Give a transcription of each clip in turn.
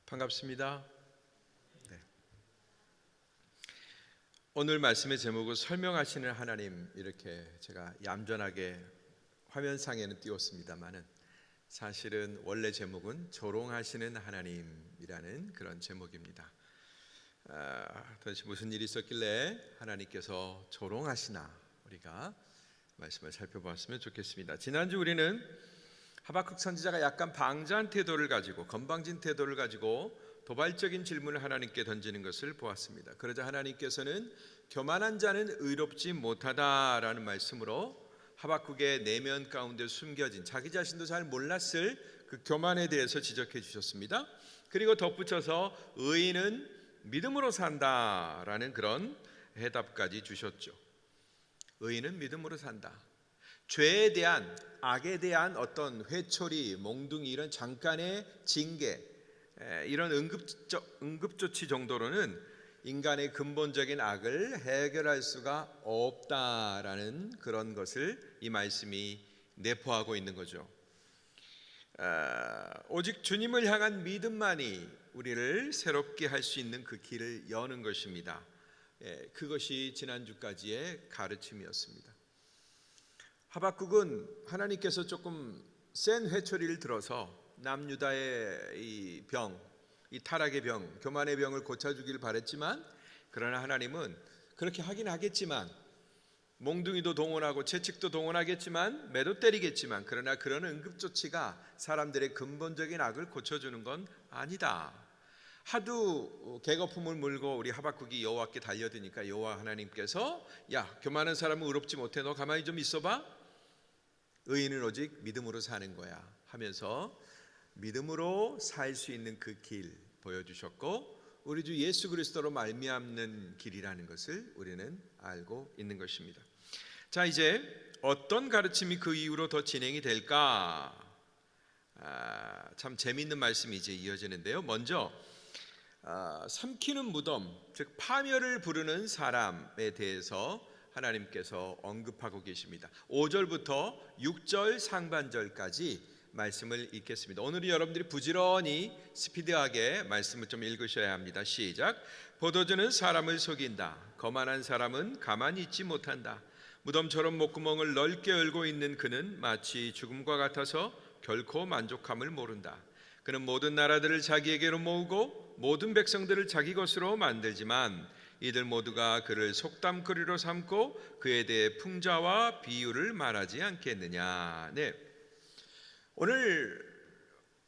반갑습니다. 네. 오늘 말씀의 제목은 설명하시는 하나님, 이렇게 제가 얌전하게 화면상에는 띄웠습니다만은 사실은 원래 제목은 조롱하시는 하나님이라는 그런 제목입니다. 도대체 무슨 일이 있었길래 하나님께서 조롱하시나, 우리가 말씀을 살펴봤으면 좋겠습니다. 지난주 우리는 하박국 선지자가 약간 방자한 태도를 가지고, 건방진 태도를 가지고 도발적인 질문을 하나님께 던지는 것을 보았습니다. 그러자 하나님께서는 교만한 자는 의롭지 못하다라는 말씀으로 하박국의 내면 가운데 숨겨진, 자기 자신도 잘 몰랐을 그 교만에 대해서 지적해 주셨습니다. 그리고 덧붙여서 의인은 믿음으로 산다라는 그런 해답까지 주셨죠. 의인은 믿음으로 산다. 죄에 대한, 악에 대한 어떤 회초리, 몽둥이, 이런 잠깐의 징계, 이런 응급조치 정도로는 인간의 근본적인 악을 해결할 수가 없다라는 그런 것을 이 말씀이 내포하고 있는 거죠. 오직 주님을 향한 믿음만이 우리를 새롭게 할 수 있는 그 길을 여는 것입니다. 그것이 지난주까지의 가르침이었습니다. 하박국은 하나님께서 조금 센 회초리를 들어서 남유다의 이 병, 이 타락의 병, 교만의 병을 고쳐주길 바랬지만, 그러나 하나님은 그렇게 하긴 하겠지만, 몽둥이도 동원하고 채찍도 동원하겠지만, 매도 때리겠지만, 그러나 그런 응급조치가 사람들의 근본적인 악을 고쳐주는 건 아니다. 하도 계거품을 물고 우리 하박국이 여호와께 달려드니까 여호와 하나님께서, 야, 교만한 사람은 의롭지 못해, 너 가만히 좀 있어봐. 의인은 오직 믿음으로 사는 거야 하면서 믿음으로 살 수 있는 그 길 보여주셨고, 우리 주 예수 그리스도로 말미암는 길이라는 것을 우리는 알고 있는 것입니다. 자, 이제 어떤 가르침이 그 이후로 더 진행이 될까? 참 재미있는 말씀이 이제 이어지는데요. 먼저 삼키는 무덤, 즉 파멸을 부르는 사람에 대해서 하나님께서 언급하고 계십니다. 5절부터 6절 상반절까지 말씀을 읽겠습니다. 오늘은 여러분들이 부지런히 스피드하게 말씀을 좀 읽으셔야 합니다. 시작. 포도주는 사람을 속인다. 거만한 사람은 가만히 있지 못한다. 무덤처럼 목구멍을 넓게 열고 있는 그는 마치 죽음과 같아서 결코 만족함을 모른다. 그는 모든 나라들을 자기에게로 모으고 모든 백성들을 자기 것으로 만들지만 이들 모두가 그를 속담거리로 삼고 그에 대해 풍자와 비유를 말하지 않겠느냐. 네. 오늘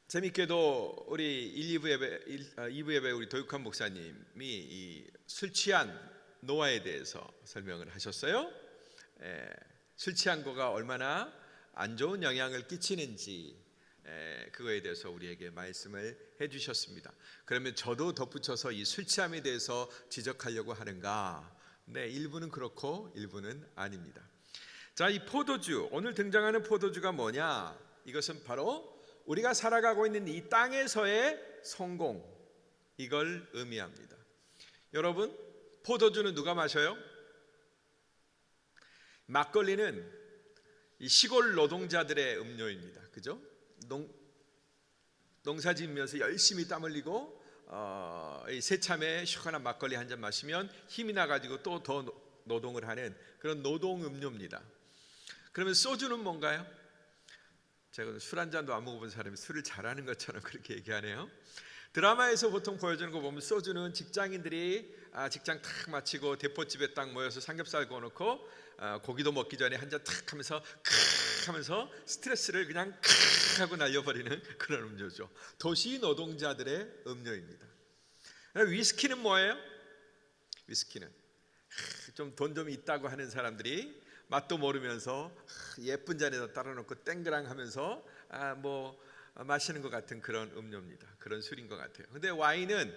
재밌게도 우리 2부 예배 우리 도육환 목사님이 이 술 취한 노아에 대해서 설명을 하셨어요. 술 취한 거가 얼마나 안 좋은 영향을 끼치는지, 그거에 대해서 우리에게 말씀을 해주셨습니다. 그러면 저도 덧붙여서 이 술 취함에 대해서 지적하려고 하는가? 네, 일부는 그렇고 일부는 아닙니다. 자, 이 포도주, 오늘 등장하는 포도주가 뭐냐? 이것은 바로 우리가 살아가고 있는 이 땅에서의 성공, 이걸 의미합니다. 여러분, 포도주는 누가 마셔요? 막걸리는 이 시골 노동자들의 음료입니다. 그죠? 농사 지으면서 열심히 땀 흘리고 이 새참에 시원한 막걸리 한 잔 마시면 힘이 나가지고 또 더 노동을 하는 그런 노동 음료입니다. 그러면 소주는 뭔가요? 제가 술 한 잔도 안 먹어본 사람이 술을 잘하는 것처럼 그렇게 얘기하네요. 드라마에서 보통 보여주는 거 보면 소주는 직장인들이 직장 탁 마치고 대포집에 딱 모여서 삼겹살 구워놓고 고기도 먹기 전에 한 잔 탁 하면서 크 하면서 스트레스를 그냥 크 하고 날려버리는 그런 음료죠. 도시 노동자들의 음료입니다. 위스키는 뭐예요? 위스키는 좀 돈 좀 있다고 하는 사람들이 맛도 모르면서 예쁜 잔에다 따라놓고 땡그랑 하면서 마시는 것 같은 그런 음료입니다. 그런 술인 것 같아요. 근데 와인은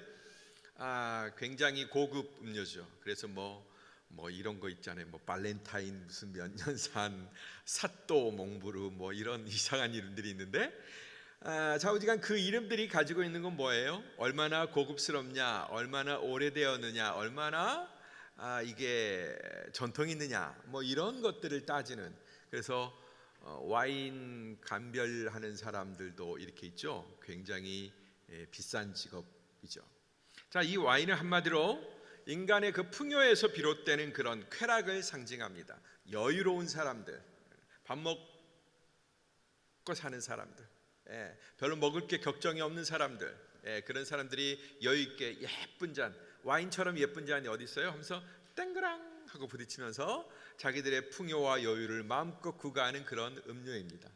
굉장히 고급 음료죠. 그래서 뭐 이런 거 있잖아요. 뭐 발렌타인 무슨 몇 년산 사또 몽부르 뭐 이런 이상한 이름들이 있는데, 좌우지간 그 이름들이 가지고 있는 건 뭐예요? 얼마나 고급스럽냐, 얼마나 오래되었느냐, 얼마나 이게 전통이 있느냐, 뭐 이런 것들을 따지는. 그래서 와인 감별하는 사람들도 이렇게 있죠. 굉장히 비싼 직업이죠. 자, 이 와인은 한마디로 인간의 그 풍요에서 비롯되는 그런 쾌락을 상징합니다. 여유로운 사람들, 밥 먹고 사는 사람들, 별로 먹을 게 걱정이 없는 사람들, 그런 사람들이 여유 있게 예쁜 잔, 와인처럼 예쁜 잔이 어디 있어요? 하면서 땡그랑 하고 부딪히면서 자기들의 풍요와 여유를 마음껏 구가하는 그런 음료입니다.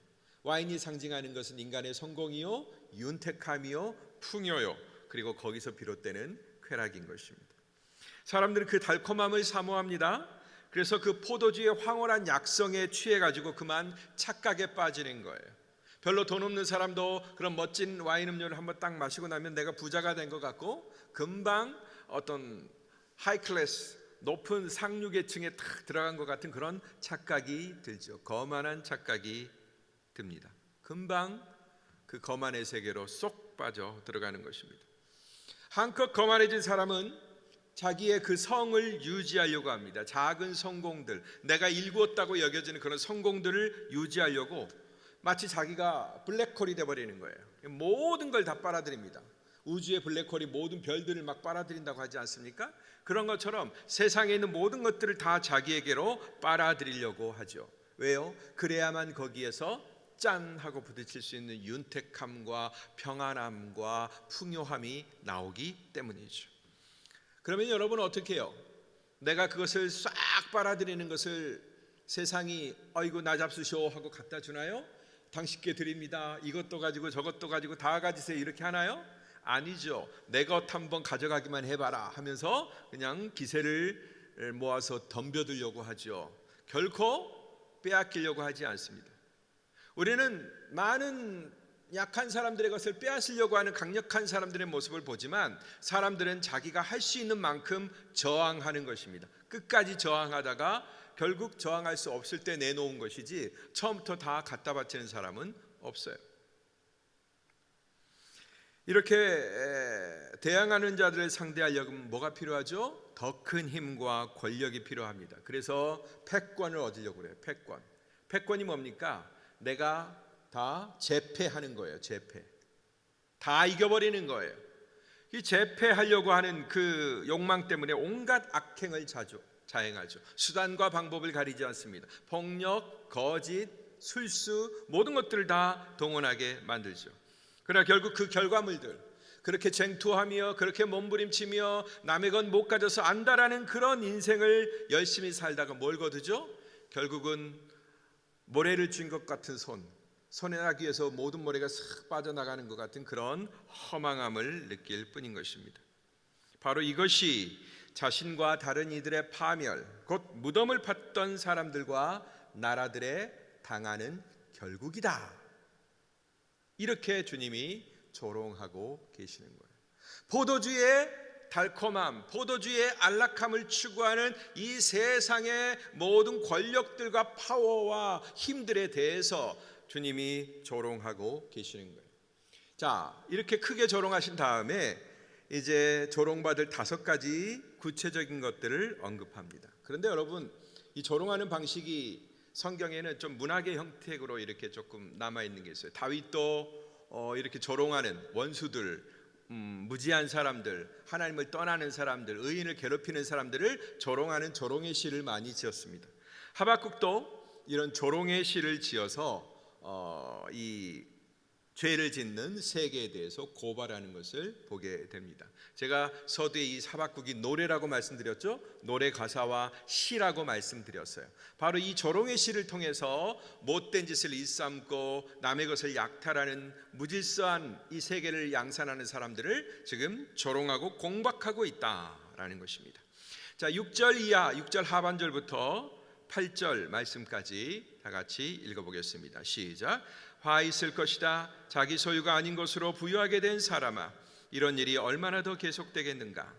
와인이 상징하는 것은 인간의 성공이요, 윤택함이요, 풍요요, 그리고 거기서 비롯되는 쾌락인 것입니다. 사람들은 그 달콤함을 사모합니다. 그래서 그 포도주의 황홀한 약성에 취해가지고 그만 착각에 빠지는 거예요. 별로 돈 없는 사람도 그런 멋진 와인 음료를 한번 딱 마시고 나면 내가 부자가 된 것 같고 금방 어떤 하이클래스 높은 상류계층에 탁 들어간 것 같은 그런 착각이 들죠. 거만한 착각이 듭니다. 금방 그 거만의 세계로 쏙 빠져 들어가는 것입니다. 한껏 거만해진 사람은 자기의 그 성을 유지하려고 합니다. 작은 성공들, 내가 일구었다고 여겨지는 그런 성공들을 유지하려고 마치 자기가 블랙홀이 되어버리는 거예요. 모든 걸 다 빨아들입니다. 우주의 블랙홀이 모든 별들을 막 빨아들인다고 하지 않습니까? 그런 것처럼 세상에 있는 모든 것들을 다 자기에게로 빨아들이려고 하죠. 왜요? 그래야만 거기에서 짠 하고 부딪힐 수 있는 윤택함과 평안함과 풍요함이 나오기 때문이죠. 그러면 여러분은 어떻게 해요? 내가 그것을 싹 빨아들이는 것을 세상이 어이구 나 잡수쇼 하고 갖다 주나요? 당신께 드립니다. 이것도 가지고 저것도 가지고 다 가지세요 이렇게 하나요? 아니죠. 내 것 한번 가져가기만 해봐라 하면서 그냥 기세를 모아서 덤벼들려고 하죠. 결코 빼앗기려고 하지 않습니다. 우리는 많은 약한 사람들의 것을 빼앗으려고 하는 강력한 사람들의 모습을 보지만 사람들은 자기가 할 수 있는 만큼 저항하는 것입니다. 끝까지 저항하다가 결국 저항할 수 없을 때 내놓은 것이지 처음부터 다 갖다 바치는 사람은 없어요. 이렇게 대항하는 자들을 상대하려면 뭐가 필요하죠? 더 큰 힘과 권력이 필요합니다. 그래서 패권을 얻으려고 그래요. 패권이 뭡니까? 내가 다 제패하는 거예요. 제패. 다 이겨버리는 거예요. 이 제패하려고 하는 그 욕망 때문에 온갖 악행을 자행하죠. 수단과 방법을 가리지 않습니다. 폭력, 거짓, 술수 모든 것들을 다 동원하게 만들죠. 그러나 결국 그 결과물들, 그렇게 쟁투하며 그렇게 몸부림치며 남의 건 못 가져서 안다라는 그런 인생을 열심히 살다가 뭘 거두죠? 결국은 모래를 쥔 것 같은 손에 나기 위해서 모든 모래가 싹 빠져나가는 것 같은 그런 허망함을 느낄 뿐인 것입니다. 바로 이것이 자신과 다른 이들의 파멸, 곧 무덤을 팠던 사람들과 나라들의 당하는 결국이다. 이렇게 주님이 조롱하고 계시는 거예요. 포도주의 달콤함, 포도주의 안락함을 추구하는 이 세상의 모든 권력들과 파워와 힘들에 대해서 주님이 조롱하고 계시는 거예요. 자, 이렇게 크게 조롱하신 다음에 이제 조롱받을 5가지 구체적인 것들을 언급합니다. 그런데 여러분, 이 조롱하는 방식이 성경에는 좀 문학의 형태로 이렇게 조금 남아 있는 게 있어요. 다윗도 이렇게 조롱하는 원수들, 무지한 사람들, 하나님을 떠나는 사람들, 의인을 괴롭히는 사람들을 조롱하는 조롱의 시를 많이 지었습니다. 하박국도 이런 조롱의 시를 지어서 이 죄를 짓는 세계에 대해서 고발하는 것을 보게 됩니다. 제가 서두에 이 하박국이 노래라고 말씀드렸죠. 노래 가사와 시라고 말씀드렸어요. 바로 이 조롱의 시를 통해서 못된 짓을 일삼고 남의 것을 약탈하는 무질서한 이 세계를 양산하는 사람들을 지금 조롱하고 공박하고 있다라는 것입니다. 자, 6절 이하, 6절 하반절부터 8절 말씀까지 다 같이 읽어보겠습니다. 시작. 화 있을 것이다. 자기 소유가 아닌 것으로 부유하게 된 사람아, 이런 일이 얼마나 더 계속되겠는가?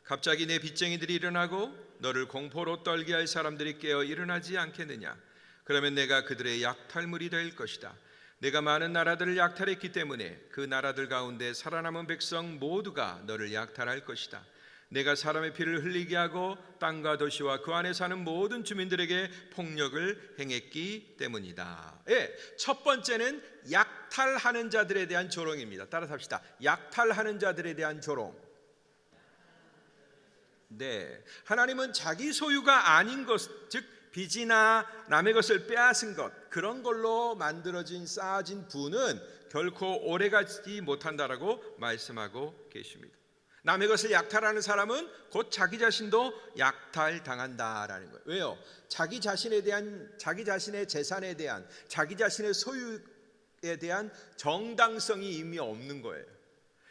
갑자기 내 빚쟁이들이 일어나고 너를 공포로 떨게 할 사람들이 깨어 일어나지 않겠느냐? 그러면 내가 그들의 약탈물이 될 것이다. 내가 많은 나라들을 약탈했기 때문에 그 나라들 가운데 살아남은 백성 모두가 너를 약탈할 것이다. 내가 사람의 피를 흘리게 하고 땅과 도시와 그 안에 사는 모든 주민들에게 폭력을 행했기 때문이다. 예, 첫 번째는 약탈하는 자들에 대한 조롱입니다. 따라서 합시다. 약탈하는 자들에 대한 조롱. 네, 하나님은 자기 소유가 아닌 것, 즉 빚이나 남의 것을 빼앗은 것, 그런 걸로 만들어진 쌓아진 부는 결코 오래가지 못한다라고 말씀하고 계십니다. 남의 것을 약탈하는 사람은 곧 자기 자신도 약탈당한다라는 거예요. 왜요? 자기 자신에 대한, 자기 자신의 재산에 대한, 자기 자신의 소유에 대한 정당성이 이미 없는 거예요.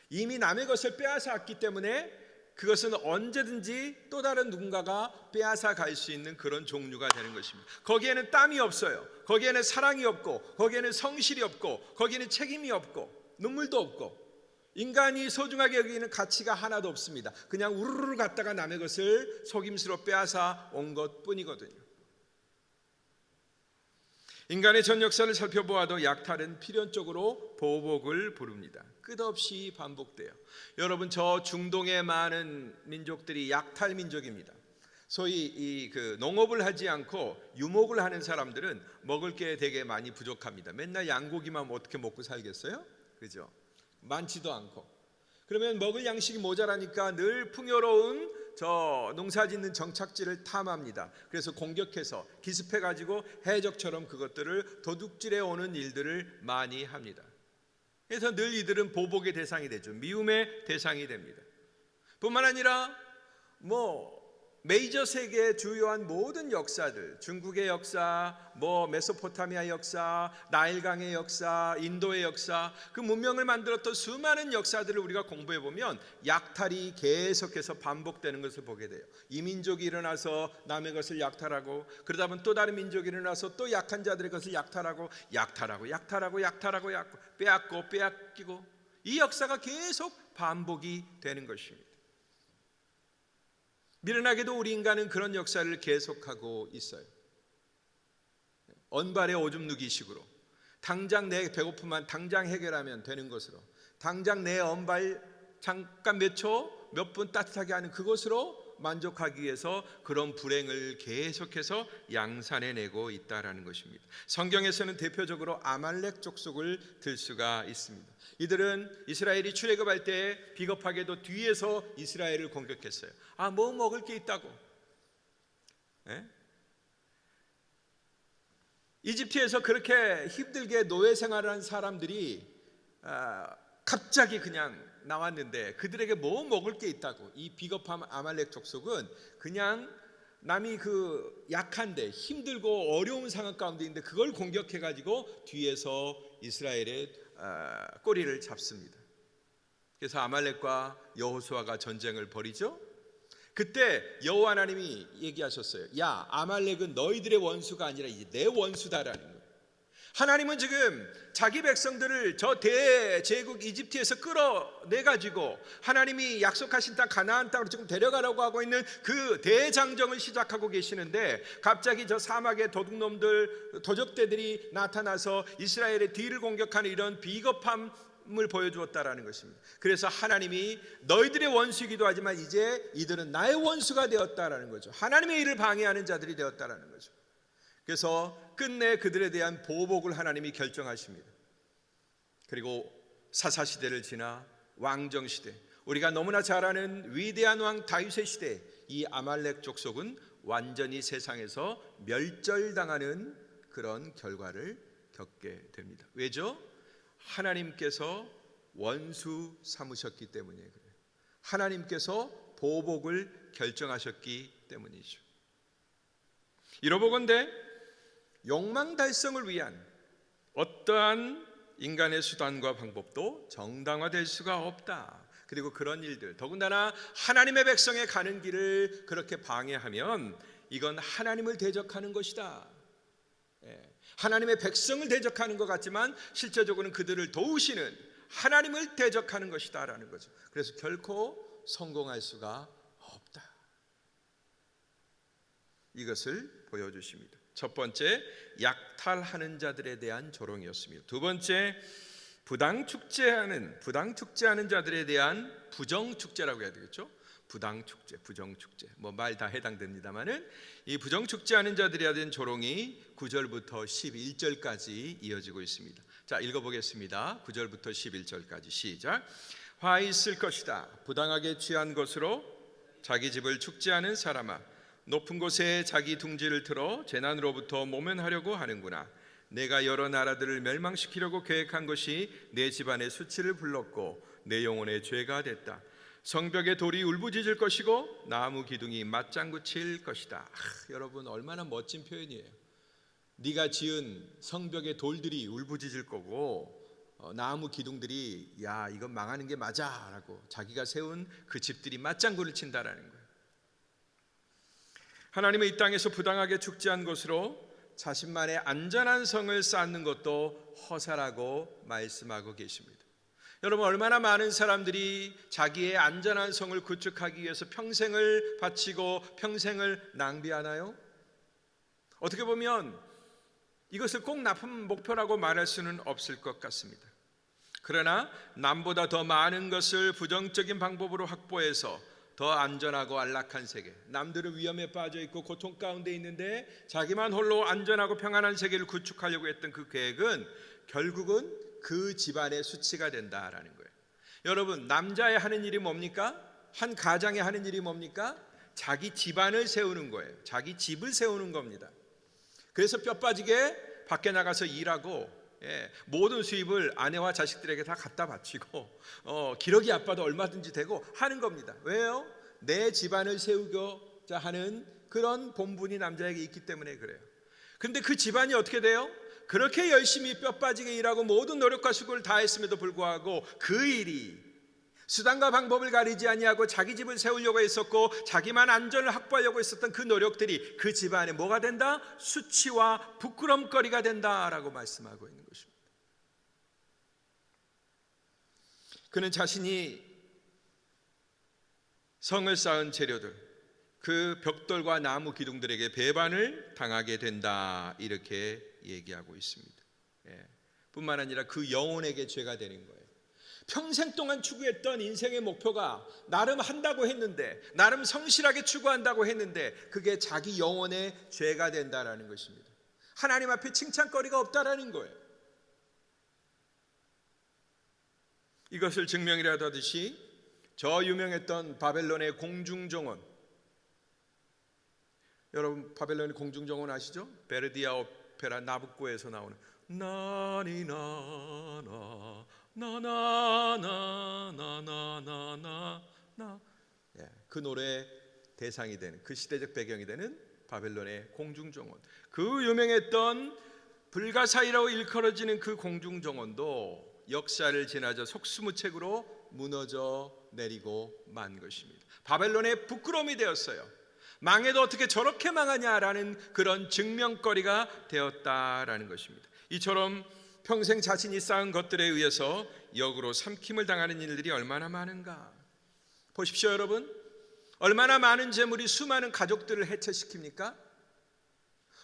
이미 남의 것을 빼앗아 왔기 때문에 그것은 언제든지 또 다른 누군가가 빼앗아 갈 수 있는 그런 종류가 되는 것입니다. 거기에는 땀이 없어요. 거기에는 사랑이 없고, 거기에는 성실이 없고, 거기에는 책임이 없고, 눈물도 없고, 인간이 소중하게 여기는 가치가 하나도 없습니다. 그냥 우르르 갔다가 남의 것을 속임수로 빼앗아 온 것뿐이거든요. 인간의 전 역사를 살펴보아도 약탈은 필연적으로 보복을 부릅니다. 끝없이 반복돼요. 여러분, 저 중동의 많은 민족들이 약탈 민족입니다. 소위 농업을 하지 않고 유목을 하는 사람들은 먹을 게 되게 많이 부족합니다. 맨날 양고기만 어떻게 먹고 살겠어요? 그죠? 많지도 않고. 그러면 먹을 양식이 모자라니까 늘 풍요로운 저 농사짓는 정착지를 탐합니다. 그래서 공격해서 기습해가지고 해적처럼 그것들을 도둑질해 오는 일들을 많이 합니다. 그래서 늘 이들은 보복의 대상이 되죠. 미움의 대상이 됩니다. 뿐만 아니라 메이저 세계의 주요한 모든 역사들, 중국의 역사, 메소포타미아 역사, 나일강의 역사, 인도의 역사, 그 문명을 만들었던 수많은 역사들을 우리가 공부해 보면 약탈이 계속해서 반복되는 것을 보게 돼요. 이 민족이 일어나서 남의 것을 약탈하고, 그러다 보면 또 다른 민족이 일어나서 또 약한 자들의 것을 약탈하고, 빼앗고 빼앗기고, 이 역사가 계속 반복이 되는 것입니다. 미련하게도 우리 인간은 그런 역사를 계속하고 있어요. 언발의 오줌 누기식으로, 당장 내 배고픔만 당장 해결하면 되는 것으로, 당장 내 언발 잠깐 몇 초, 몇 분 따뜻하게 하는 그것으로 만족하기 위해서 그런 불행을 계속해서 양산해내고 있다라는 것입니다. 성경에서는 대표적으로 아말렉 족속을 들 수가 있습니다. 이들은 이스라엘이 출애굽할 때 비겁하게도 뒤에서 이스라엘을 공격했어요. 뭐 먹을 게 있다고. 이집트에서 그렇게 힘들게 노예 생활을 한 사람들이 갑자기 그냥 나왔는데 그들에게 뭐 먹을 게 있다고. 이 비겁한 아말렉 족속은 그냥 남이 약한데 힘들고 어려운 상황 가운데 있는데 그걸 공격해가지고 뒤에서 이스라엘의 꼬리를 잡습니다. 그래서 아말렉과 여호수아가 전쟁을 벌이죠. 그때 여호와 하나님이 얘기하셨어요. 야, 아말렉은 너희들의 원수가 아니라 이제 내 원수다라는 거예요. 하나님은 지금 자기 백성들을 저 대제국 이집트에서 끌어내가지고 하나님이 약속하신 땅 가나안 땅으로 지금 데려가라고 하고 있는 그 대장정을 시작하고 계시는데 갑자기 저 사막의 도둑놈들, 도적대들이 나타나서 이스라엘의 뒤를 공격하는 이런 비겁함을 보여주었다라는 것입니다. 그래서 하나님이 너희들의 원수이기도 하지만 이제 이들은 나의 원수가 되었다라는 거죠. 하나님의 일을 방해하는 자들이 되었다라는 거죠. 그래서 끝내 그들에 대한 보복을 하나님이 결정하십니다. 그리고 사사시대를 지나 왕정시대, 우리가 너무나 잘 아는 위대한 왕 다윗의 시대, 이 아말렉 족속은 완전히 세상에서 멸절당하는 그런 결과를 겪게 됩니다. 왜죠? 하나님께서 원수 삼으셨기 때문에 그래요. 하나님께서 보복을 결정하셨기 때문이죠. 이러보건대 욕망 달성을 위한 어떠한 인간의 수단과 방법도 정당화될 수가 없다. 그리고 그런 일들, 더군다나 하나님의 백성의 가는 길을 그렇게 방해하면 이건 하나님을 대적하는 것이다. 하나님의 백성을 대적하는 것 같지만 실제적으로는 그들을 도우시는 하나님을 대적하는 것이다 라는 거죠. 그래서 결코 성공할 수가 없다. 이것을 보여주십니다. 첫 번째, 약탈하는 자들에 대한 조롱이었습니다. 두 번째, 부당 축제하는 자들에 대한 부정 축제라고 해야 되겠죠? 부당 축제, 부정 축제, 뭐 말 다 해당됩니다만은 이 부정 축제하는 자들이야 된 조롱이 9절부터 11절까지 이어지고 있습니다. 자, 읽어보겠습니다. 9절부터 11절까지 시작. 화 있을 것이다. 부당하게 취한 것으로 자기 집을 축제하는 사람아, 높은 곳에 자기 둥지를 틀어 재난으로부터 모면하려고 하는구나. 내가 여러 나라들을 멸망시키려고 계획한 것이 내 집안의 수치를 불렀고 내 영혼의 죄가 됐다. 성벽에 돌이 울부짖을 것이고 나무 기둥이 맞장구 칠 것이다. 여러분, 얼마나 멋진 표현이에요. 네가 지은 성벽의 돌들이 울부짖을 거고 나무 기둥들이 야, 이건 망하는 게 맞아 라고 자기가 세운 그 집들이 맞장구를 친다라는 거예요. 하나님은 이 땅에서 부당하게 축제한 것으로 자신만의 안전한 성을 쌓는 것도 허사라고 말씀하고 계십니다. 여러분, 얼마나 많은 사람들이 자기의 안전한 성을 구축하기 위해서 평생을 바치고 평생을 낭비하나요? 어떻게 보면 이것을 꼭 나쁜 목표라고 말할 수는 없을 것 같습니다. 그러나 남보다 더 많은 것을 부정적인 방법으로 확보해서 더 안전하고 안락한 세계, 남들은 위험에 빠져 있고 고통 가운데 있는데 자기만 홀로 안전하고 평안한 세계를 구축하려고 했던 그 계획은 결국은 그 집안의 수치가 된다라는 거예요. 여러분, 남자의 하는 일이 뭡니까? 한 가장이 하는 일이 뭡니까? 자기 집안을 세우는 거예요. 자기 집을 세우는 겁니다. 그래서 뼈 빠지게 밖에 나가서 일하고 모든 수입을 아내와 자식들에게 다 갖다 바치고 기러기 아빠도 얼마든지 되고 하는 겁니다. 왜요? 내 집안을 세우고자 하는 그런 본분이 남자에게 있기 때문에 그래요. 그런데 그 집안이 어떻게 돼요? 그렇게 열심히 뼈 빠지게 일하고 모든 노력과 수고를 다했음에도 불구하고 그 일이 수단과 방법을 가리지 아니하고 자기 집을 세우려고 했었고 자기만 안전을 확보하려고 했었던 그 노력들이 그 집안에 뭐가 된다? 수치와 부끄럼거리가 된다라고 말씀하고 있는 것입니다. 그는 자신이 성을 쌓은 재료들, 그 벽돌과 나무 기둥들에게 배반을 당하게 된다, 이렇게 얘기하고 있습니다. 뿐만 아니라 그 영혼에게 죄가 되는 거예요. 평생 동안 추구했던 인생의 목표가 나름 한다고 했는데, 나름 성실하게 추구한다고 했는데 그게 자기 영혼의 죄가 된다라는 것입니다. 하나님 앞에 칭찬거리가 없다라는 거예요. 이것을 증명이라도 하듯이 저 유명했던 바벨론의 공중정원, 여러분 바벨론의 공중정원 아시죠? 베르디아 오페라 나부코에서 나오는 나니나나 나나나나나나나, 그 노래 대상이 되는, 그 시대적 배경이 되는 바벨론의 공중정원, 그 유명했던 불가사의라고 일컬어지는 그 공중정원도 역사를 지나서 속수무책으로 무너져 내리고 만 것입니다. 바벨론의 부끄러움이 되었어요. 망해도 어떻게 저렇게 망하냐라는 그런 증명거리가 되었다라는 것입니다. 이처럼 평생 자신이 쌓은 것들에 의해서 역으로 삼킴을 당하는 일들이 얼마나 많은가. 보십시오 여러분, 얼마나 많은 재물이 수많은 가족들을 해체시킵니까?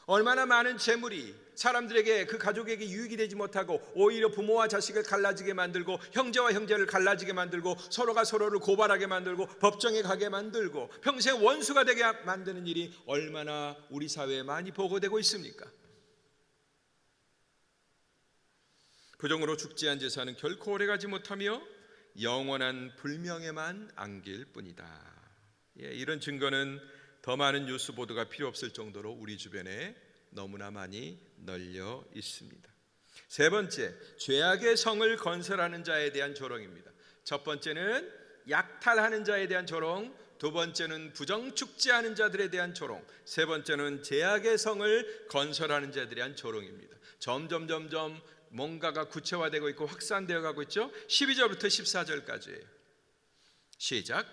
얼마나 많은 재물이 사람들에게, 그 가족에게 유익이 되지 못하고 오히려 부모와 자식을 갈라지게 만들고 형제와 형제를 갈라지게 만들고 서로가 서로를 고발하게 만들고 법정에 가게 만들고 평생 원수가 되게 만드는 일이 얼마나 우리 사회에 많이 보고되고 있습니까? 부정으로 축제한 제사는 결코 오래가지 못하며 영원한 불명예만 안길 뿐이다. 이런 증거는 더 많은 뉴스 보도가 필요 없을 정도로 우리 주변에 너무나 많이 널려 있습니다. 세 번째, 죄악의 성을 건설하는 자에 대한 조롱입니다. 첫 번째는 약탈하는 자에 대한 조롱, 두 번째는 부정축제하는 자들에 대한 조롱, 세 번째는 죄악의 성을 건설하는 자들에 대한 조롱입니다. 점점 뭔가가 구체화되고 있고 확산되어 가고 있죠. 12절부터 14절까지예요. 시작.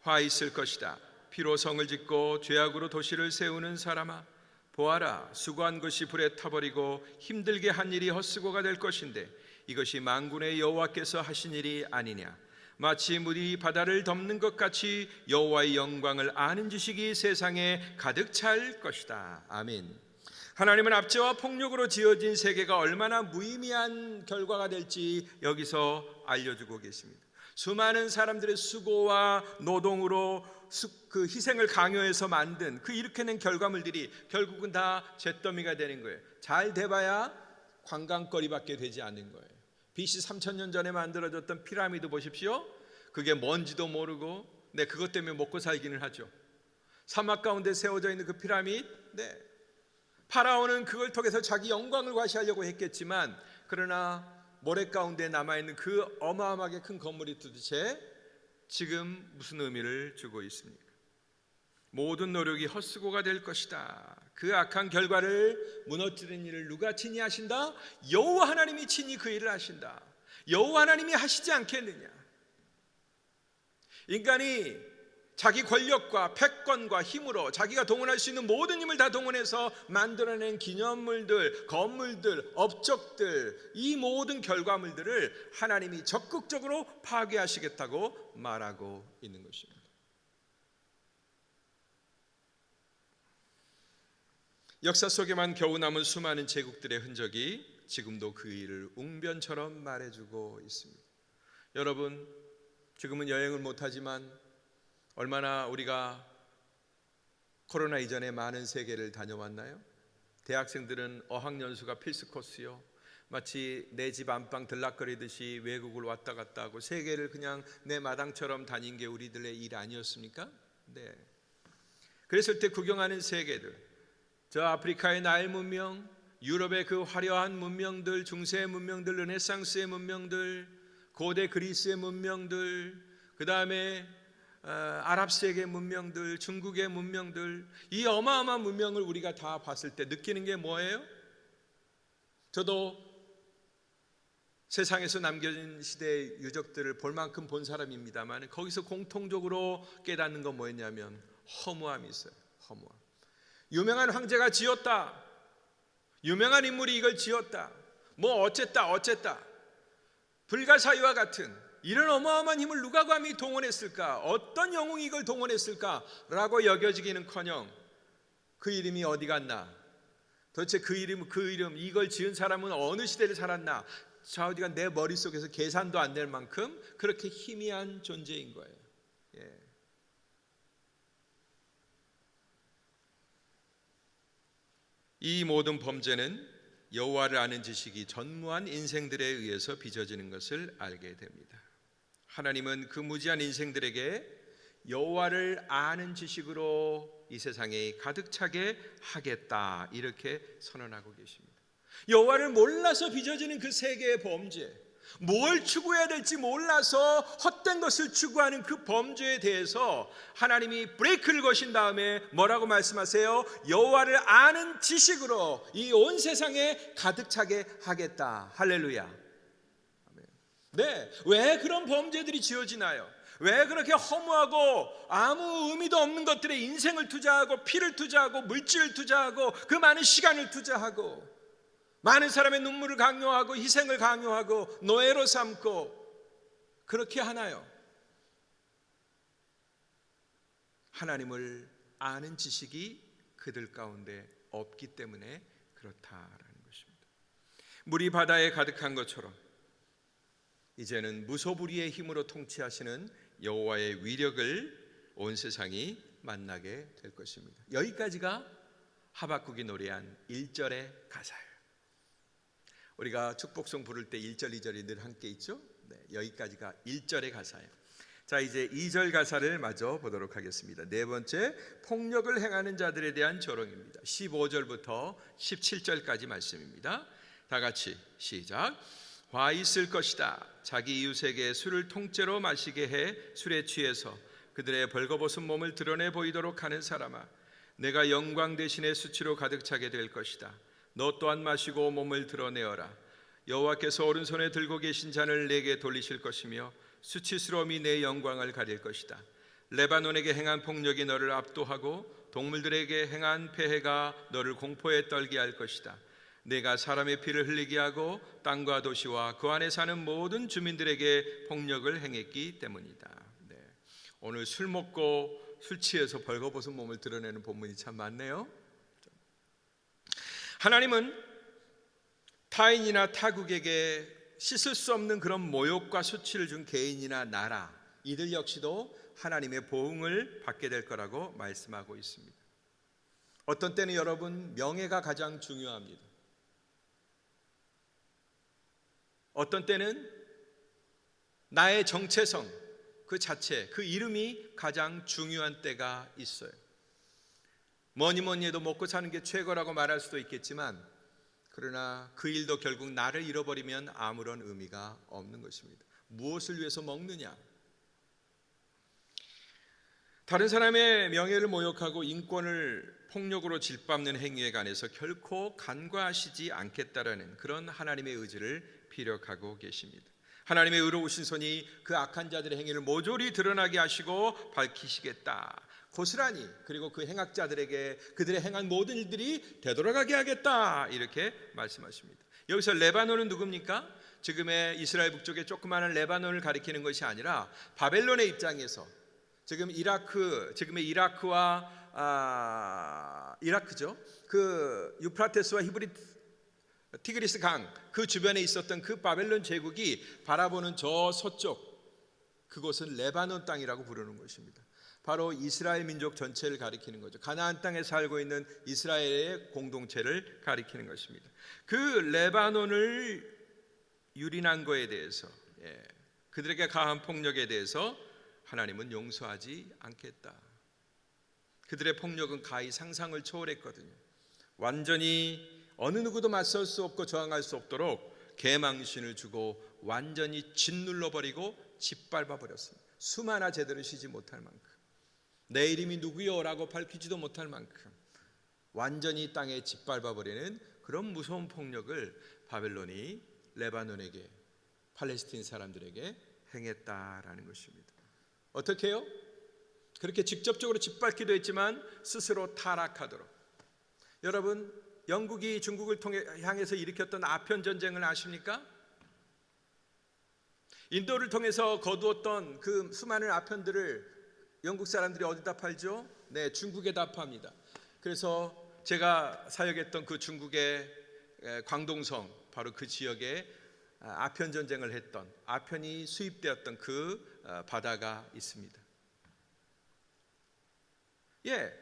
화 있을 것이다. 피로 성을 짓고 죄악으로 도시를 세우는 사람아, 보아라, 수고한 것이 불에 타버리고 힘들게 한 일이 헛수고가 될 것인데 이것이 만군의 여호와께서 하신 일이 아니냐. 마치 물이 바다를 덮는 것 같이 여호와의 영광을 아는 지식이 세상에 가득 찰 것이다. 아멘. 하나님은 압제와 폭력으로 지어진 세계가 얼마나 무의미한 결과가 될지 여기서 알려주고 계십니다. 수많은 사람들의 수고와 노동으로 그 희생을 강요해서 만든 그 일으켜낸 결과물들이 결국은 다 잿더미가 되는 거예요. 잘 돼봐야 관광거리밖에 되지 않는 거예요. BC 3000년 전에 만들어졌던 피라미드 보십시오. 그게 뭔지도 모르고 그것 때문에 먹고 살기는 하죠. 사막 가운데 세워져 있는 그 피라미드, 파라오는 그걸 통해서 자기 영광을 과시하려고 했겠지만, 그러나 모래 가운데 남아있는 그 어마어마하게 큰 건물이 도대체 지금 무슨 의미를 주고 있습니까? 모든 노력이 헛수고가 될 것이다. 그 악한 결과를 무너뜨리는 일을 누가 친히 하신다? 여호와 하나님이 친히 그 일을 하신다. 여호와 하나님이 하시지 않겠느냐? 인간이 자기 권력과 패권과 힘으로 자기가 동원할 수 있는 모든 힘을 다 동원해서 만들어낸 기념물들, 건물들, 업적들, 이 모든 결과물들을 하나님이 적극적으로 파괴하시겠다고 말하고 있는 것입니다. 역사 속에만 겨우 남은 수많은 제국들의 흔적이 지금도 그 일을 웅변처럼 말해주고 있습니다. 여러분, 지금은 여행을 못하지만 얼마나 우리가 코로나 이전에 많은 세계를 다녀왔나요? 대학생들은 어학연수가 필수 코스요. 마치 내 집 안방 들락거리듯이 외국을 왔다 갔다 하고 세계를 그냥 내 마당처럼 다닌 게 우리들의 일 아니었습니까? 네. 그랬을 때 구경하는 세계들, 저 아프리카의 나일 문명, 유럽의 그 화려한 문명들, 중세의 문명들, 르네상스의 문명들, 고대 그리스의 문명들, 그 다음에 아랍 세계 문명들, 중국의 문명들, 이 어마어마한 문명을 우리가 다 봤을 때 느끼는 게 뭐예요? 저도 세상에서 남겨진 시대의 유적들을 볼 만큼 본 사람입니다만, 거기서 공통적으로 깨닫는 건 뭐였냐면 허무함이 있어요. 허무함. 유명한 황제가 지었다, 유명한 인물이 이걸 지었다, 뭐 어쨌다, 불가사의와 같은 이런 어마어마한 힘을 누가 감히 동원했을까? 어떤 영웅이 이걸 동원했을까? 라고 여겨지기는커녕 그 이름이 어디 갔나? 도대체 그 이름, 이걸 지은 사람은 어느 시대를 살았나? 저 어디가 내 머릿속에서 계산도 안 될 만큼 그렇게 희미한 존재인 거예요. 예. 이 모든 범죄는 여호와를 아는 지식이 전무한 인생들에 의해서 빚어지는 것을 알게 됩니다. 하나님은 그 무지한 인생들에게 여호와를 아는 지식으로 이 세상에 가득 차게 하겠다, 이렇게 선언하고 계십니다. 여호와를 몰라서 빚어지는 그 세계의 범죄, 뭘 추구해야 될지 몰라서 헛된 것을 추구하는 그 범죄에 대해서 하나님이 브레이크를 거신 다음에 뭐라고 말씀하세요? 여호와를 아는 지식으로 이 온 세상에 가득 차게 하겠다. 할렐루야. 네, 왜 그런 범죄들이 지어지나요? 왜 그렇게 허무하고 아무 의미도 없는 것들에 인생을 투자하고 피를 투자하고 물질을 투자하고 그 많은 시간을 투자하고 많은 사람의 눈물을 강요하고 희생을 강요하고 노예로 삼고 그렇게 하나요? 하나님을 아는 지식이 그들 가운데 없기 때문에 그렇다라는 것입니다. 물이 바다에 가득한 것처럼 이제는 무소불위의 힘으로 통치하시는 여호와의 위력을 온 세상이 만나게 될 것입니다. 여기까지가 하박국이 노래한 1절의 가사예요. 우리가 축복송 부를 때 1절, 2절이 늘 함께 있죠? 네, 여기까지가 1절의 가사예요. 자, 이제 2절 가사를 마저 보도록 하겠습니다. 네 번째, 폭력을 행하는 자들에 대한 조롱입니다. 15절부터 17절까지 말씀입니다. 다 같이 시작. 화 있을 것이다. 자기 이웃에게 술을 통째로 마시게 해 술에 취해서 그들의 벌거벗은 몸을 드러내 보이도록 하는 사람아, 내가 영광 대신에 수치로 가득 차게 될 것이다. 너 또한 마시고 몸을 드러내어라. 여호와께서 오른손에 들고 계신 잔을 내게 돌리실 것이며 수치스러움이 내 영광을 가릴 것이다. 레바논에게 행한 폭력이 너를 압도하고 동물들에게 행한 폐해가 너를 공포에 떨게 할 것이다. 내가 사람의 피를 흘리게 하고 땅과 도시와 그 안에 사는 모든 주민들에게 폭력을 행했기 때문이다. 네. 오늘 술 먹고 술 취해서 벌거벗은 몸을 드러내는 본문이 참 많네요. 하나님은 타인이나 타국에게 씻을 수 없는 그런 모욕과 수치를 준 개인이나 나라, 이들 역시도 하나님의 보응을 받게 될 거라고 말씀하고 있습니다. 어떤 때는 여러분, 명예가 가장 중요합니다. 어떤 때는 나의 정체성 그 자체, 그 이름이 가장 중요한 때가 있어요. 뭐니 해도 먹고 사는 게 최고라고 말할 수도 있겠지만, 그러나 그 일도 결국 나를 잃어버리면 아무런 의미가 없는 것입니다. 무엇을 위해서 먹느냐? 다른 사람의 명예를 모욕하고 인권을 폭력으로 짓밟는 행위에 관해서 결코 간과하시지 않겠다라는 그런 하나님의 의지를 피력하고 계십니다. 하나님의 의로우신 손이 그 악한 자들의 행위를 모조리 드러나게 하시고 밝히시겠다. 고스란히, 그리고 그 행악자들에게 그들의 행한 모든 일들이 되돌아가게 하겠다, 이렇게 말씀하십니다. 여기서 레바논은 누굽니까? 지금의 이스라엘 북쪽의 조그마한 레바논을 가리키는 것이 아니라 바벨론의 입장에서 지금의 이라크죠. 그 유프라테스와 티그리스 강 그 주변에 있었던 그 바벨론 제국이 바라보는 저 서쪽, 그곳은 레바논 땅이라고 부르는 것입니다. 바로 이스라엘 민족 전체를 가리키는 거죠. 가나안 땅에 살고 있는 이스라엘의 공동체를 가리키는 것입니다. 그 레바논을 유린한 거에 대해서, 그들에게 가한 폭력에 대해서 하나님은 용서하지 않겠다. 그들의 폭력은 가히 상상을 초월했거든요. 완전히 어느 누구도 맞설 수 없고 저항할 수 없도록 계망신을 주고 완전히 짓눌러버리고 짓밟아버렸습니다. 수마나 제대로 쉬지 못할 만큼, 내 이름이 누구요? 라고 밝히지도 못할 만큼 완전히 땅에 짓밟아버리는 그런 무서운 폭력을 바벨론이 레바논에게, 팔레스틴 사람들에게 행했다라는 것입니다. 어떻게 해요? 그렇게 직접적으로 짓밟기도 했지만 스스로 타락하도록. 여러분, 영국이 중국을 향해서 일으켰던 아편 전쟁을 아십니까? 인도를 통해서 거두었던 그 수많은 아편들을 영국 사람들이 어디다 팔죠? 네, 중국에다 팝니다. 그래서 제가 사역했던 그 중국의 광동성, 바로 그 지역에 아편 전쟁을 했던, 아편이 수입되었던 그 바다가 있습니다.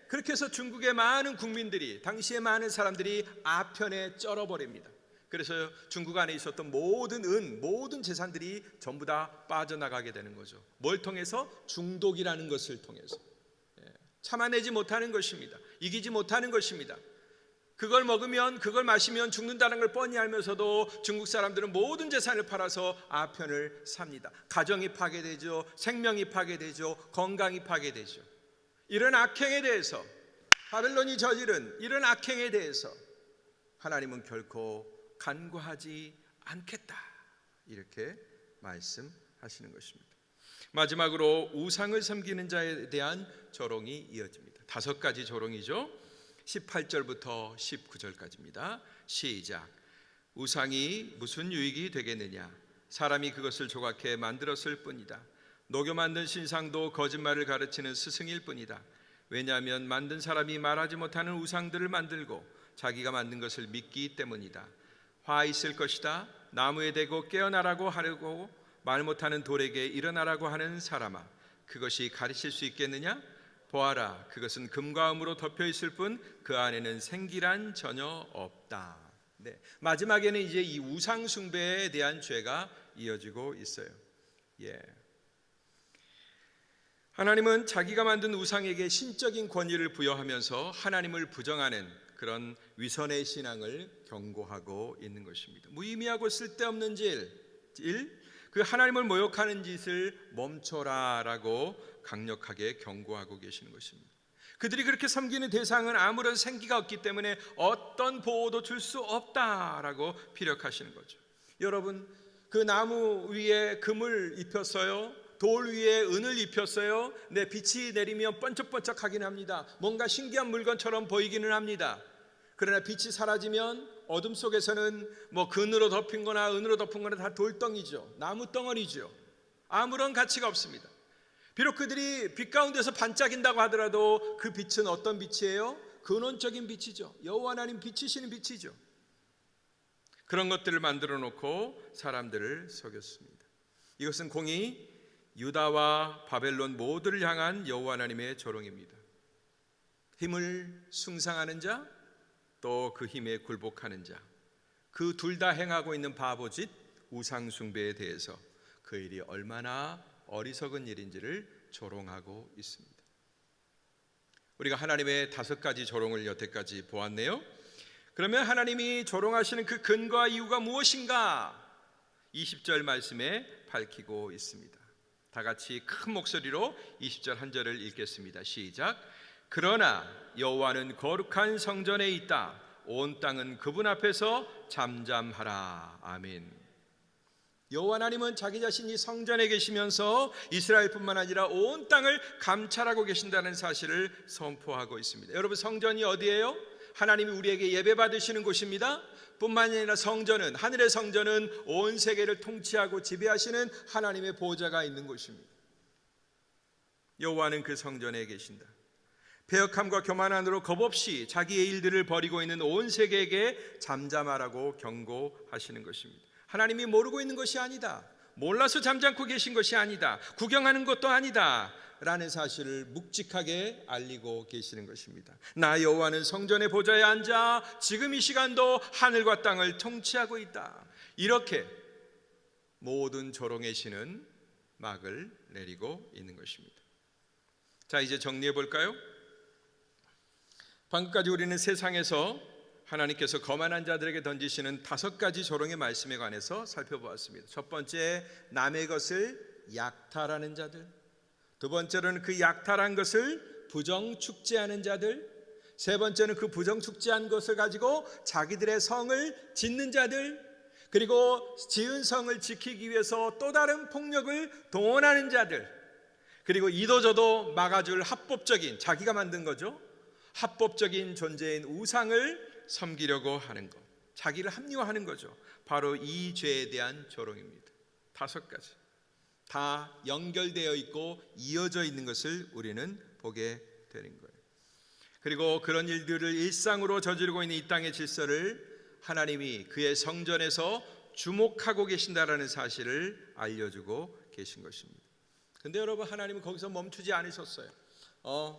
그렇게 해서 중국의 많은 국민들이, 당시의 많은 사람들이 아편에 쩔어버립니다. 그래서 중국 안에 있었던 모든 모든 재산들이 전부 다 빠져나가게 되는 거죠. 뭘 통해서? 중독이라는 것을 통해서. 참아내지 못하는 것입니다. 이기지 못하는 것입니다. 그걸 먹으면, 그걸 마시면 죽는다는 걸 뻔히 알면서도 중국 사람들은 모든 재산을 팔아서 아편을 삽니다. 가정이 파괴되죠. 생명이 파괴되죠. 건강이 파괴되죠. 이런 악행에 대해서, 바벨론이 저지른 이런 악행에 대해서 하나님은 결코 간과하지 않겠다, 이렇게 말씀하시는 것입니다. 마지막으로 우상을 섬기는 자에 대한 조롱이 이어집니다. 5가지 조롱이죠. 18절부터 19절까지입니다. 시작. 우상이 무슨 유익이 되겠느냐? 사람이 그것을 조각해 만들었을 뿐이다. 녹여 만든 신상도 거짓말을 가르치는 스승일 뿐이다. 왜냐하면 만든 사람이 말하지 못하는 우상들을 만들고 자기가 만든 것을 믿기 때문이다. 화 있을 것이다. 나무에 대고 깨어나라고 하려고 말 못하는 돌에게 일어나라고 하는 사람아, 그것이 가르칠 수 있겠느냐? 보아라, 그것은 금과 은으로 덮여 있을 뿐 그 안에는 생기란 전혀 없다. 마지막에는 이제 이 우상 숭배에 대한 죄가 이어지고 있어요. 하나님은 자기가 만든 우상에게 신적인 권위를 부여하면서 하나님을 부정하는 그런 위선의 신앙을 경고하고 있는 것입니다. 무의미하고 쓸데없는 그 하나님을 모욕하는 짓을 멈춰라라고 강력하게 경고하고 계시는 것입니다. 그들이 그렇게 섬기는 대상은 아무런 생기가 없기 때문에 어떤 보호도 줄 수 없다라고 피력하시는 거죠. 여러분, 그 나무 위에 금을 입혔어요. 돌 위에 은을 입혔어요. 빛이 내리면 번쩍번쩍하긴 합니다. 뭔가 신기한 물건처럼 보이기는 합니다. 그러나 빛이 사라지면 어둠 속에서는 금으로 덮인 거나 은으로 덮은 거나 다 돌덩이죠. 나무 덩어리죠. 아무런 가치가 없습니다. 비록 그들이 빛 가운데서 반짝인다고 하더라도 그 빛은 어떤 빛이에요? 근원적인 빛이죠. 여호와 하나님 빛이시는 빛이죠. 그런 것들을 만들어 놓고 사람들을 속였습니다. 이것은 공히 유다와 바벨론 모두를 향한 여호와 하나님의 조롱입니다. 힘을 숭상하는 자, 또 그 힘에 굴복하는 자, 그 둘 다 행하고 있는 바보짓 우상 숭배에 대해서 그 일이 얼마나 어리석은 일인지를 조롱하고 있습니다. 우리가 하나님의 5가지 조롱을 여태까지 보았네요. 그러면 하나님이 조롱하시는 그 근거와 이유가 무엇인가? 20절 말씀에 밝히고 있습니다. 다 같이 큰 목소리로 20절 한 절을 읽겠습니다. 시작. 그러나 여호와는 거룩한 성전에 있다. 온 땅은 그분 앞에서 잠잠하라. 아멘. 여호와 하나님은 자기 자신이 성전에 계시면서 이스라엘뿐만 아니라 온 땅을 감찰하고 계신다는 사실을 선포하고 있습니다. 여러분, 성전이 어디예요? 하나님이 우리에게 예배 받으시는 곳입니다. 뿐만 아니라 성전은, 하늘의 성전은 온 세계를 통치하고 지배하시는 하나님의 보좌가 있는 곳입니다. 여호와는 그 성전에 계신다. 배역함과 교만함으로 겁없이 자기의 일들을 벌이고 있는 온 세계에게 잠잠하라고 경고하시는 것입니다. 하나님이 모르고 있는 것이 아니다, 몰라서 잠잠고 계신 것이 아니다, 구경하는 것도 아니다 라는 사실을 묵직하게 알리고 계시는 것입니다. 나 여호와는 성전의 보좌에 앉아 지금 이 시간도 하늘과 땅을 통치하고 있다. 이렇게 모든 조롱의 신은 막을 내리고 있는 것입니다. 자, 이제 정리해 볼까요? 방금까지 우리는 세상에서 하나님께서 거만한 자들에게 던지시는 5가지 조롱의 말씀에 관해서 살펴보았습니다. 첫 번째, 남의 것을 약탈하는 자들. 두 번째로는 그 약탈한 것을 부정축제하는 자들. 세 번째는 그 부정축제한 것을 가지고 자기들의 성을 짓는 자들. 그리고 지은 성을 지키기 위해서 또 다른 폭력을 동원하는 자들. 그리고 이도저도 막아줄 합법적인, 자기가 만든 거죠, 합법적인 존재인 우상을 섬기려고 하는 것, 자기를 합리화하는 거죠. 바로 이 죄에 대한 조롱입니다. 5가지 다 연결되어 있고 이어져 있는 것을 우리는 보게 되는 거예요. 그리고 그런 일들을 일상으로 저지르고 있는 이 땅의 질서를 하나님이 그의 성전에서 주목하고 계신다라는 사실을 알려주고 계신 것입니다. 근데 여러분, 하나님은 거기서 멈추지 않으셨어요.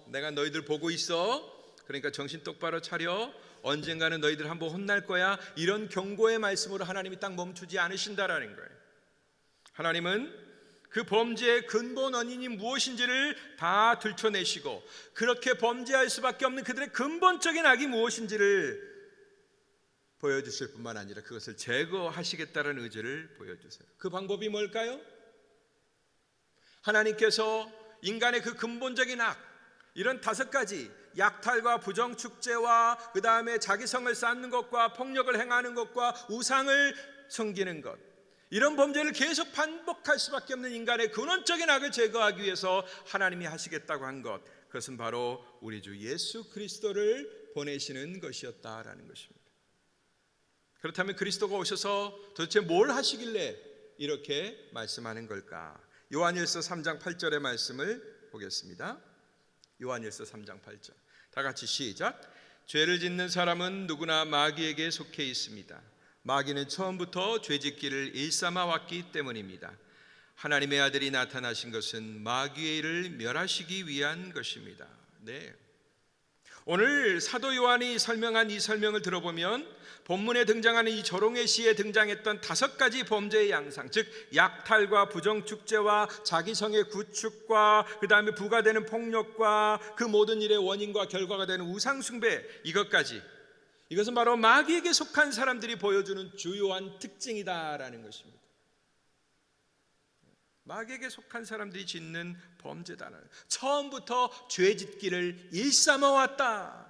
내가 너희들 보고 있어, 그러니까 정신 똑바로 차려, 언젠가는 너희들 한번 혼날 거야, 이런 경고의 말씀으로 하나님이 딱 멈추지 않으신다라는 거예요. 하나님은 그 범죄의 근본 원인이 무엇인지를 다 들춰내시고, 그렇게 범죄할 수밖에 없는 그들의 근본적인 악이 무엇인지를 보여주실 뿐만 아니라 그것을 제거하시겠다는 의지를 보여주세요. 그 방법이 뭘까요? 하나님께서 인간의 그 근본적인 악, 이런 5가지, 약탈과 부정축제와 그 다음에 자기 성을 쌓는 것과 폭력을 행하는 것과 우상을 섬기는 것, 이런 범죄를 계속 반복할 수밖에 없는 인간의 근원적인 악을 제거하기 위해서 하나님이 하시겠다고 한 것, 그것은 바로 우리 주 예수 그리스도를 보내시는 것이었다라는 것입니다. 그렇다면 그리스도가 오셔서 도대체 뭘 하시길래 이렇게 말씀하는 걸까? 요한일서 3장 8절의 말씀을 보겠습니다. 요한일서 3장 8절, 다 같이 시작. 죄를 짓는 사람은 누구나 마귀에게 속해 있습니다. 마귀는 처음부터 죄짓기를 일삼아 왔기 때문입니다. 하나님의 아들이 나타나신 것은 마귀의 일을 멸하시기 위한 것입니다. 네. 오늘 사도 요한이 설명한 이 설명을 들어보면 본문에 등장하는 이 조롱의 시에 등장했던 5가지 범죄의 양상, 즉 약탈과 부정축제와 자기성의 구축과 그 다음에 부가되는 폭력과 그 모든 일의 원인과 결과가 되는 우상숭배, 이것은 바로 마귀에게 속한 사람들이 보여주는 주요한 특징이다라는 것입니다. 마귀에게 속한 사람들이 짓는 범죄다. 처음부터 죄짓기를 일삼아 왔다,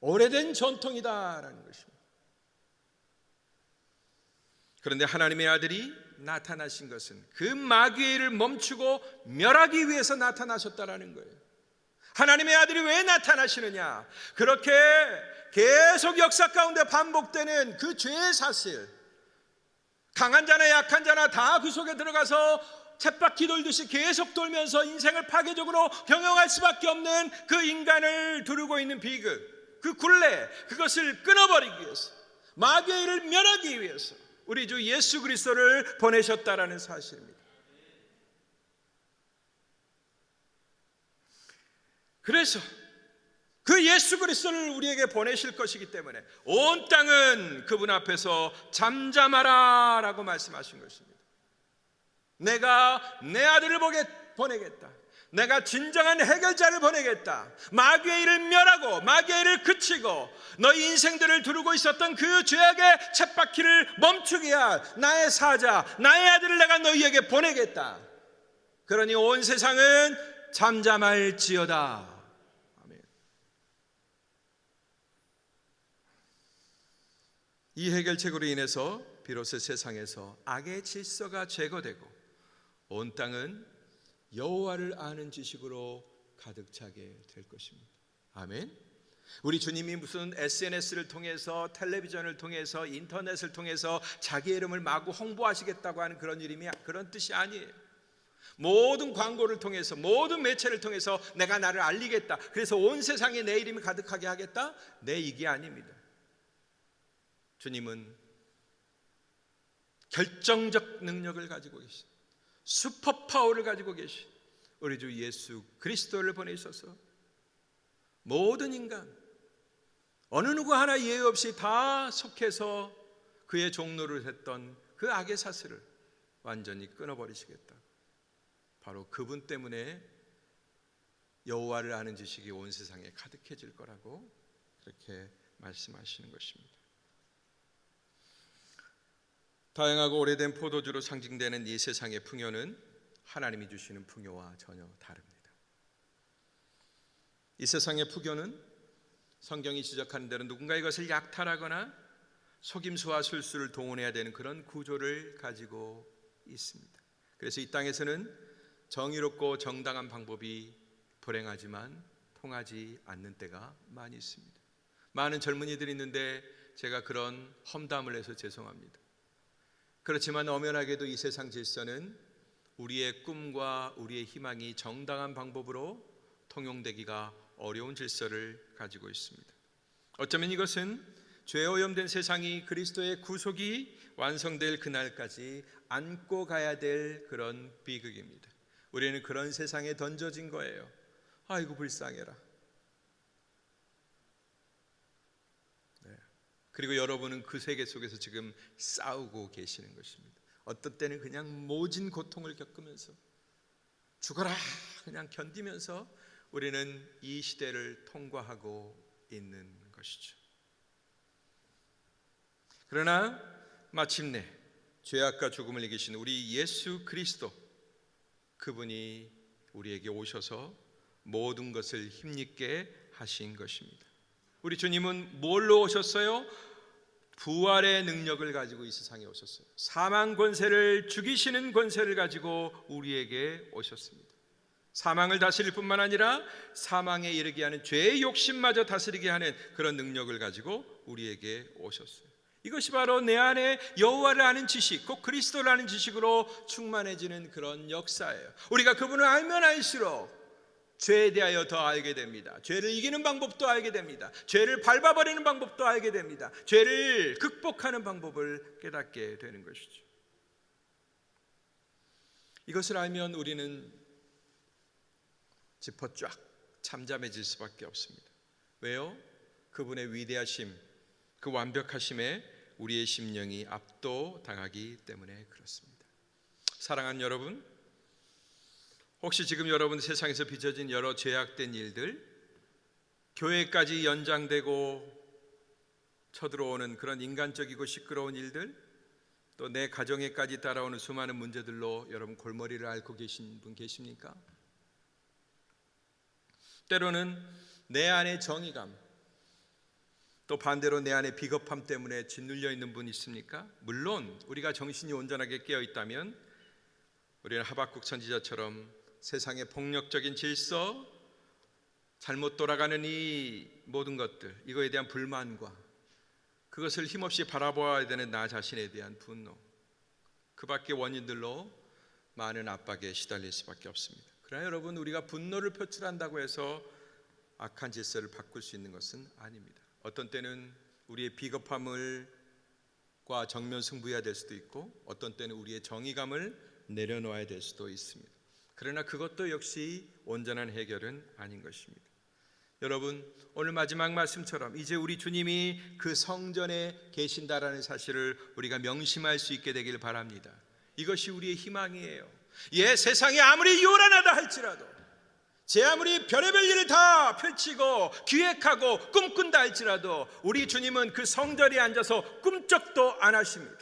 오래된 전통이다라는 것입니다. 그런데 하나님의 아들이 나타나신 것은 그 마귀의 일을 멈추고 멸하기 위해서 나타나셨다라는 거예요. 하나님의 아들이 왜 나타나시느냐? 그렇게 계속 역사 가운데 반복되는 그 죄의 사실, 강한 자나 약한 자나 다 그 속에 들어가서 쳇바퀴 돌듯이 계속 돌면서 인생을 파괴적으로 경영할 수밖에 없는 그 인간을 두르고 있는 비극, 그 굴레, 그것을 끊어버리기 위해서, 마귀의 일을 면하기 위해서 우리 주 예수 그리스도를 보내셨다라는 사실입니다. 그래서 그 예수 그리스도를 우리에게 보내실 것이기 때문에 온 땅은 그분 앞에서 잠잠하라 라고 말씀하신 것입니다. 내가 내 아들을 보내겠다. 내가 진정한 해결자를 보내겠다. 마귀의 일을 멸하고 마귀의 일을 그치고 너희 인생들을 두르고 있었던 그 죄악의 쳇바퀴를 멈추게 할 나의 사자, 나의 아들을 내가 너희에게 보내겠다. 그러니 온 세상은 잠잠할지어다. 아멘. 이 해결책으로 인해서 비로소 세상에서 악의 질서가 제거되고 온 땅은 여호와를 아는 지식으로 가득 차게 될 것입니다. 아멘. 우리 주님이 무슨 SNS를 통해서, 텔레비전을 통해서, 인터넷을 통해서 자기 이름을 마구 홍보하시겠다고 하는 그런 뜻이 아니에요. 모든 광고를 통해서, 모든 매체를 통해서 내가 나를 알리겠다, 그래서 온 세상에 내 이름이 가득하게 하겠다, 이게 아닙니다. 주님은 결정적 능력을 가지고 계십니다. 슈퍼파워를 가지고 계신 우리 주 예수 그리스도를 보내셔서 모든 인간 어느 누구 하나 예외 없이 다 속해서 그의 종노를 했던 그 악의 사슬을 완전히 끊어버리시겠다. 바로 그분 때문에 여호와를 아는 지식이 온 세상에 가득해질 거라고 그렇게 말씀하시는 것입니다. 다양하고 오래된 포도주로 상징되는 이 세상의 풍요는 하나님이 주시는 풍요와 전혀 다릅니다. 이 세상의 풍요는 성경이 지적하는 대로 누군가 이것을 약탈하거나 속임수와 술수를 동원해야 되는 그런 구조를 가지고 있습니다. 그래서 이 땅에서는 정의롭고 정당한 방법이 불행하지만 통하지 않는 때가 많이 있습니다. 많은 젊은이들이 있는데 제가 그런 험담을 해서 죄송합니다. 그렇지만 엄연하게도 이 세상 질서는 우리의 꿈과 우리의 희망이 정당한 방법으로 통용되기가 어려운 질서를 가지고 있습니다. 어쩌면 이것은 죄 오염된 세상이 그리스도의 구속이 완성될 그날까지 안고 가야 될 그런 비극입니다. 우리는 그런 세상에 던져진 거예요. 아이고 불쌍해라. 그리고 여러분은 그 세계 속에서 지금 싸우고 계시는 것입니다. 어떤 때는 그냥 모진 고통을 겪으면서 죽어라 그냥 견디면서 우리는 이 시대를 통과하고 있는 것이죠. 그러나 마침내 죄악과 죽음을 이기신 우리 예수 그리스도, 그분이 우리에게 오셔서 모든 것을 힘있게 하신 것입니다. 우리 주님은 뭘로 오셨어요? 부활의 능력을 가지고 이 세상에 오셨어요. 사망 권세를 죽이시는 권세를 가지고 우리에게 오셨습니다. 사망을 다스릴 뿐만 아니라 사망에 이르게 하는 죄의 욕심마저 다스리게 하는 그런 능력을 가지고 우리에게 오셨어요. 이것이 바로 내 안에 여호와를 아는 지식, 곧 그리스도를 아는 지식으로 충만해지는 그런 역사예요. 우리가 그분을 알면 알수록 죄에 대하여 더 알게 됩니다. 죄를 이기는 방법도 알게 됩니다. 죄를 밟아버리는 방법도 알게 됩니다. 죄를 극복하는 방법을 깨닫게 되는 것이죠. 이것을 알면 우리는 짚어 쫙 잠잠해질 수밖에 없습니다. 왜요? 그분의 위대하심, 그 완벽하심에 우리의 심령이 압도당하기 때문에 그렇습니다. 사랑하는 여러분, 혹시 지금 여러분 세상에서 빚어진 여러 죄악된 일들, 교회까지 연장되고 쳐들어오는 그런 인간적이고 시끄러운 일들, 또 내 가정에까지 따라오는 수많은 문제들로 여러분 골머리를 앓고 계신 분 계십니까? 때로는 내 안의 정의감, 또 반대로 내 안의 비겁함 때문에 짓눌려 있는 분 있습니까? 물론 우리가 정신이 온전하게 깨어 있다면 우리는 하박국 선지자처럼 세상의 폭력적인 질서, 잘못 돌아가는 이 모든 것들, 이거에 대한 불만과 그것을 힘없이 바라보아야 되는 나 자신에 대한 분노, 그 밖의 원인들로 많은 압박에 시달릴 수밖에 없습니다. 그러나 여러분, 우리가 분노를 표출한다고 해서 악한 질서를 바꿀 수 있는 것은 아닙니다. 어떤 때는 우리의 비겁함과 정면 승부해야 될 수도 있고, 어떤 때는 우리의 정의감을 내려놓아야 될 수도 있습니다. 그러나 그것도 역시 온전한 해결은 아닌 것입니다. 여러분, 오늘 마지막 말씀처럼 이제 우리 주님이 그 성전에 계신다라는 사실을 우리가 명심할 수 있게 되길 바랍니다. 이것이 우리의 희망이에요. 세상이 아무리 요란하다 할지라도, 아무리 별의별 일을 다 펼치고 기획하고 꿈꾼다 할지라도 우리 주님은 그 성전에 앉아서 꿈쩍도 안 하십니다.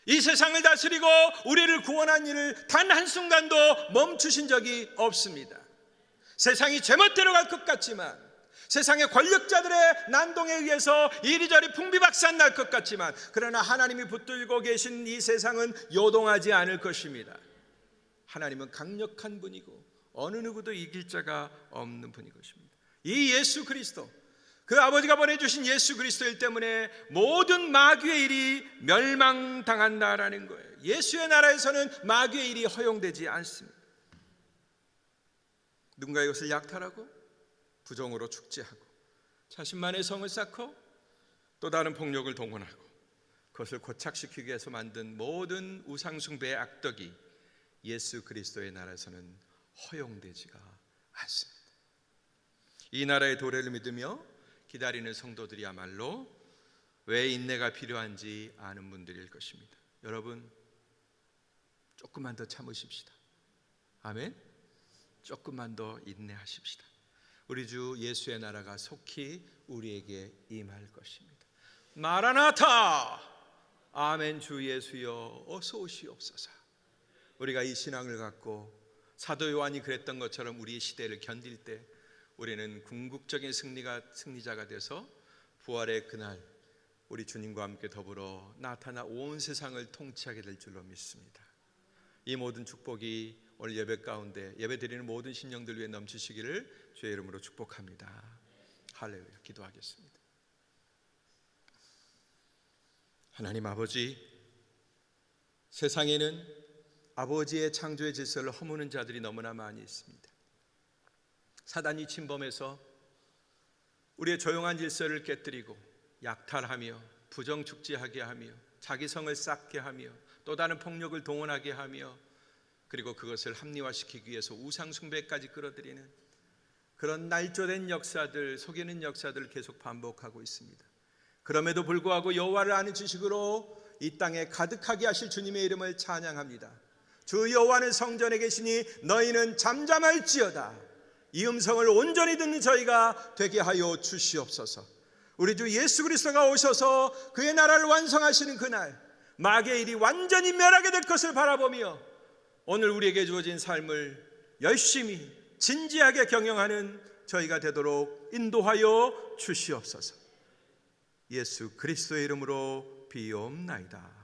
이 세상을 다스리고 우리를 구원한 일을 단 한순간도 멈추신 적이 없습니다. 세상이 제멋대로 갈 것 같지만, 세상의 권력자들의 난동에 의해서 이리저리 풍비박산 날 것 같지만, 그러나 하나님이 붙들고 계신 이 세상은 요동하지 않을 것입니다. 하나님은 강력한 분이고 어느 누구도 이길 자가 없는 분인 것입니다. 이 예수 그리스도, 그 아버지가 보내주신 예수 그리스도일 때문에 모든 마귀의 일이 멸망당한다라는 거예요. 예수의 나라에서는 마귀의 일이 허용되지 않습니다. 누군가 이것을 약탈하고 부정으로 축제하고 자신만의 성을 쌓고 또 다른 폭력을 동원하고 그것을 고착시키기 위해서 만든 모든 우상숭배의 악덕이 예수 그리스도의 나라에서는 허용되지가 않습니다. 이 나라의 도래를 믿으며 기다리는 성도들이야말로 왜 인내가 필요한지 아는 분들일 것입니다. 여러분, 조금만 더 참으십시다. 아멘. 조금만 더 인내하십시다. 우리 주 예수의 나라가 속히 우리에게 임할 것입니다. 마라나타, 아멘. 주 예수여 어서 오시옵소서. 우리가 이 신앙을 갖고 사도 요한이 그랬던 것처럼 우리의 시대를 견딜 때 우리는 궁극적인 승리자가 돼서 부활의 그날 우리 주님과 함께 더불어 나타나 온 세상을 통치하게 될 줄로 믿습니다. 이 모든 축복이 오늘 예배 가운데 예배드리는 모든 심령들 위해 넘치시기를 주의 이름으로 축복합니다. 할렐루야. 기도하겠습니다. 하나님 아버지, 세상에는 아버지의 창조의 질서를 허무는 자들이 너무나 많이 있습니다. 사단이 침범해서 우리의 조용한 질서를 깨뜨리고 약탈하며 부정축제하게 하며 자기 성을 쌓게 하며 또 다른 폭력을 동원하게 하며 그리고 그것을 합리화시키기 위해서 우상숭배까지 끌어들이는 그런 날조된 역사들, 속이는 역사들을 계속 반복하고 있습니다. 그럼에도 불구하고 여호와를 아는 지식으로 이 땅에 가득하게 하실 주님의 이름을 찬양합니다. 주 여호와는 성전에 계시니 너희는 잠잠할지어다. 이 음성을 온전히 듣는 저희가 되게 하여 주시옵소서. 우리 주 예수 그리스도가 오셔서 그의 나라를 완성하시는 그날 마귀의 일이 완전히 멸하게 될 것을 바라보며 오늘 우리에게 주어진 삶을 열심히 진지하게 경영하는 저희가 되도록 인도하여 주시옵소서. 예수 그리스도의 이름으로 비옵나이다.